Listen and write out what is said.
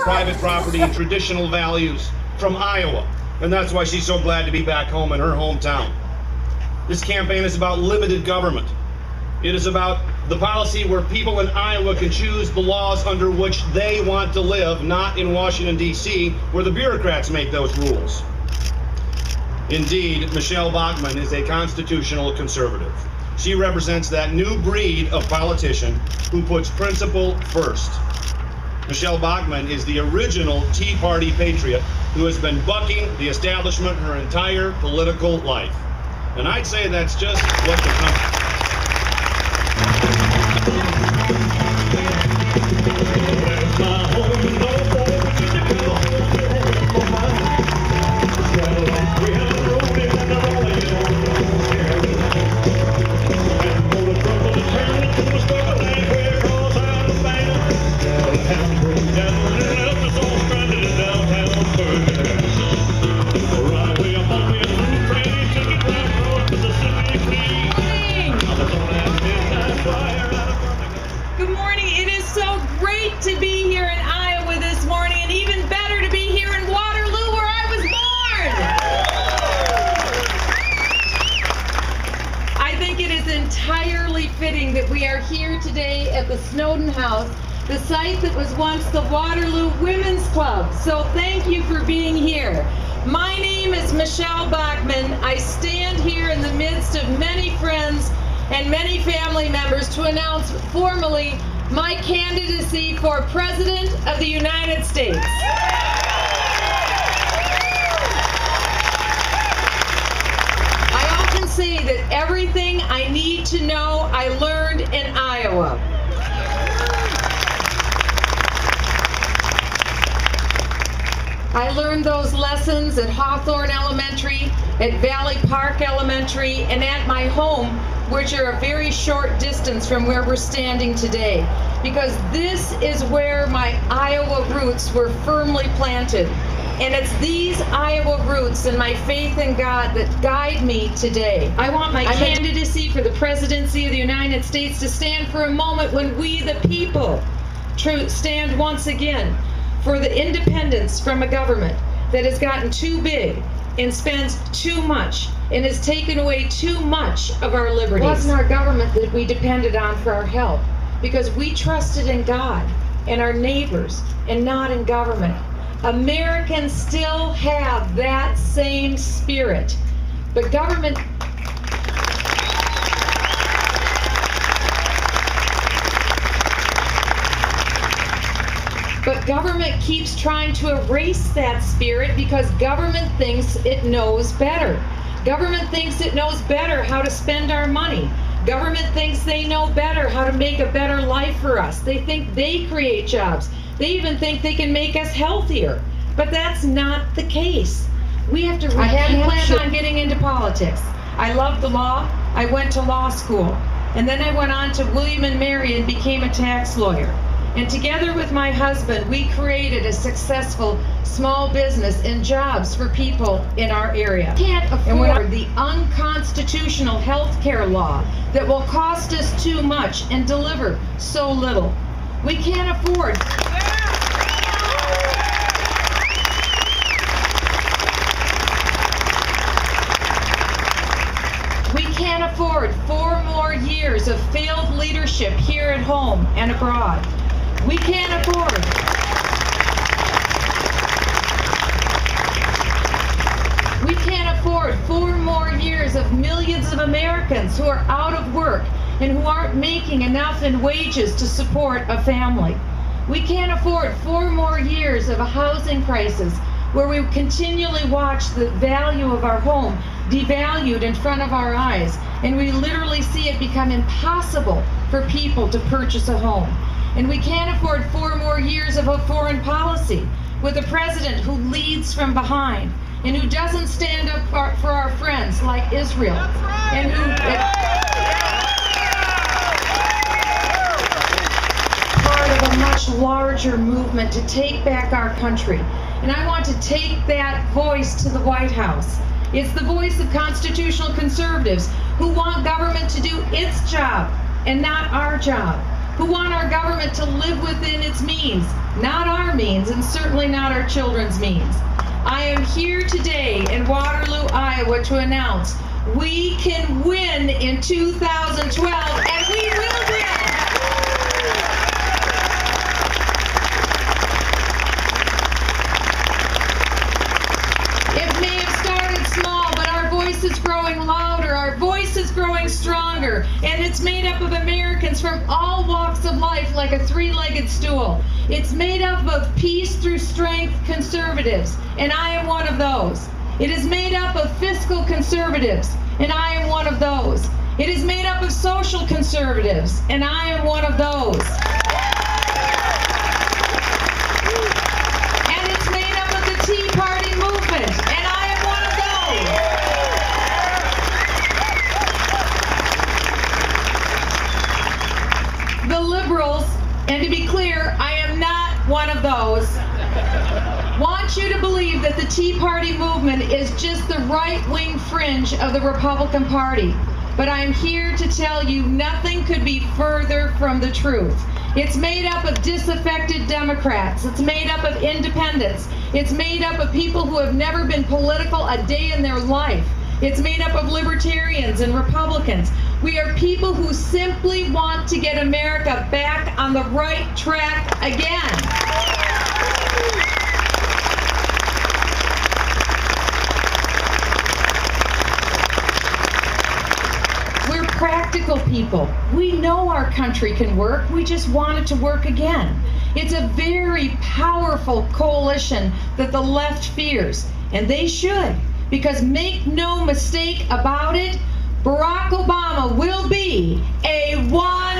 private property and traditional values from Iowa. And that's why she's so glad to be back home in her hometown. This campaign is about limited government. It is about the policy where people in Iowa can choose the laws under which they want to live, not in Washington, D.C., where the bureaucrats make those rules. Indeed, Michele Bachmann is a constitutional conservative. She represents that new breed of politician who puts principle first. Michele Bachmann is the original Tea Party patriot who has been bucking the establishment her entire political life. And I'd say that's just what the country. To be here in Iowa this morning, and even better to be here in Waterloo, where I was born. I think it is entirely fitting that we are here today at the Snowden House, the site that was once the Waterloo Women's Club. So thank you for being here. My name is Michele Bachmann. I stand here in the midst of many friends and many family members to announce formally my candidacy for President of the United States. I often say that everything I need to know I learned in Iowa. I learned those lessons at Hawthorne Elementary, at Valley Park Elementary, and at my home, which are a very short distance from where we're standing today, because this is where my Iowa roots were firmly planted. And it's these Iowa roots and my faith in God that guide me today. I want my candidacy for the presidency of the United States to stand for a moment when we, the people, stand once again for the independence from a government that has gotten too big and spends too much and has taken away too much of our liberties. It wasn't our government that we depended on for our help, because we trusted in God and our neighbors and not in government. Americans still have that same spirit, but government keeps trying to erase that spirit because government thinks it knows better. Government thinks it knows better how to spend our money. Government thinks they know better how to make a better life for us. They think they create jobs. They even think they can make us healthier. But that's not the case. We have to I hadn't planned on getting into politics. I loved the law. I went to law school. And then I went on to William & Mary and became a tax lawyer. And together with my husband, we created a successful small business and jobs for people in our area. We can't afford the unconstitutional health care law that will cost us too much and deliver so little. We can't afford afford 4 more years of failed leadership here at home and abroad. We can't afford We can't afford 4 more years of millions of Americans who are out of work and who aren't making enough in wages to support a family. We can't afford 4 more years of a housing crisis where we continually watch the value of our home devalued in front of our eyes, and we literally see it become impossible for people to purchase a home. And we can't afford 4 more years of a foreign policy with a president who leads from behind and who doesn't stand up for our friends like Israel. And who part of a much larger movement to take back our country. And I want to take that voice to the White House. It's the voice of constitutional conservatives who want government to do its job and not our job, who want our government to live within its means, not our means, and certainly not our children's means. I am here today in Waterloo, Iowa to announce we can win in 2012, and we will win! It may have started small, but our voice is growing louder, our voice is growing stronger, and it's made up of Americans from all walks of life like a three-legged stool. It's made up of peace through strength conservatives, and I am one of those. It is made up of fiscal conservatives, and I am one of those. It is made up of social conservatives, and I am one of those. And it's made up of the Tea Party movement, and I am one of those. The liberals, and to be clear, I am not one of those, want you to believe that the Tea Party movement is just the right-wing fringe of the Republican Party. But I'm here to tell you nothing could be further from the truth. It's made up of disaffected Democrats. It's made up of independents. It's made up of people who have never been political a day in their life. It's made up of libertarians and Republicans. We are people who simply want to get America back on the right track again. We're practical people. We know our country can work. We just want it to work again. It's a very powerful coalition that the left fears, and they should, because make no mistake about it, Barack Obama will be a one